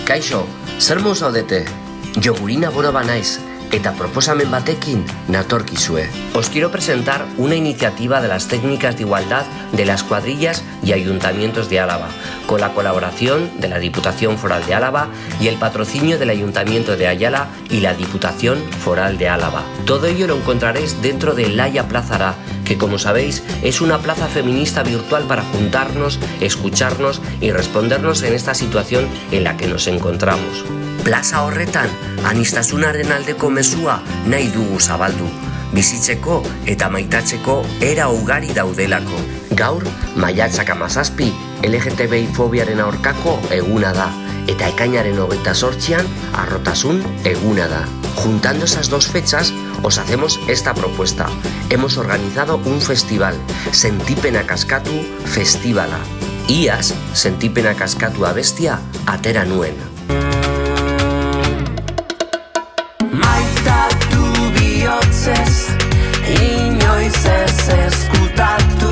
Kaixo, zer moz zaudete? Jogurina Boroba naiz, eta proposamen batekin natorkizue. Os quiero presentar una iniciativa de las técnicas de igualdad de las cuadrillas y ayuntamientos de Álava, con la colaboración de la Diputación Foral de Álava y el patrocinio del Ayuntamiento de Ayala y la Diputación Foral de Álava. Todo ello lo encontraréis dentro de Laia Plazara, que como sabéis es una plaza feminista virtual para juntarnos, escucharnos y respondernos en esta situación en la que nos encontramos. Plaza horretan, anistasunaren aldeko mezua nahi dugu zabaldu. Bizitzeko eta maitatzeko era ugari daudelako. Gaur, maiatzak 17, LGTBI fobiaren aurkako eguna da, eta ekainaren 28an, arrotasun eguna da. Juntando esas dos fechas, os hacemos esta propuesta. Hemos organizado un festival, Sentipenak Askatu Festivala. Iaz, Sentipenak Askatu abestia atera nuen. Maitatu bihotzez, inoiz ez ezkutatu,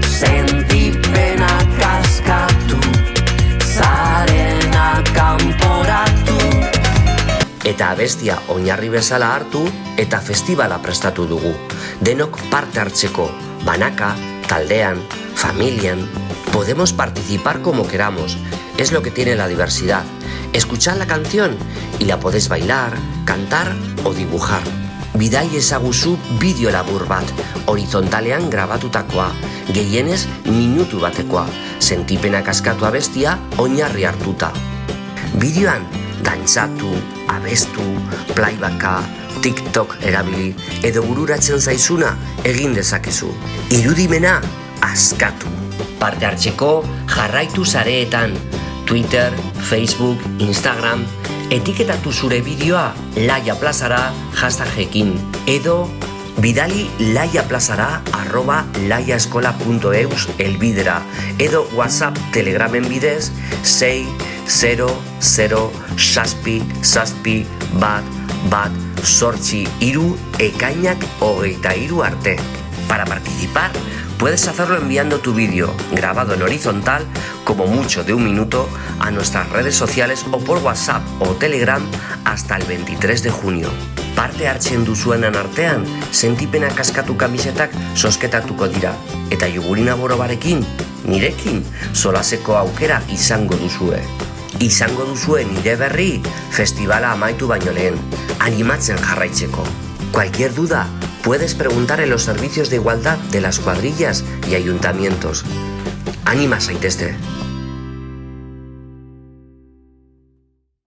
sentipenak askatu, zarena kanporatu. Eta abestia oinarri bezala hartu eta festivala prestatu dugu. Denok parte hartzeko, banaka, taldean, familian. Podemos participar como queramos, es lo que tiene la diversidad. Escuchad la canción y la podés bailar, cantar o dibujar. Bidai ezaguzu bideo labur bat, horizontalean grabatutakoa, gehienez minutu batekoa, Sentipenak Askatu abestia oinarri hartuta. Bideoan dantzatu, abestu, playbacka, TikTok erabili edo bururatzen zaizuna egin dezakezu. Irudimena askatu. Parte hartzeko jarraitu sareetan, Twitter, Facebook, Instagram, etiketatu zure bideoa Laia Plazara hashtagekin edo bidali laiaplazara@laiaeskola.eus elbidera edo WhatsApp Telegramen bidez 6006711 ekainak 23 arte. Para participar, puedes hacerlo enviando tu vídeo, grabado en horizontal, como mucho de 1 minuto, a nuestras redes sociales o por WhatsApp o Telegram hasta el 23 de junio. Parte hartzen duzuenan artean, Sentipenak Askatu kamisetak zozketatuko dira. Eta Jogurina Borobarekin, nirekin, solaseko aukera izango duzue. Izango duzue nire berri, festivala amaitu baino lehen, animatzen jarraitzeko. Cualquier duda, puedes preguntar en los servicios de igualdad de las cuadrillas y ayuntamientos. Anima zaitezte.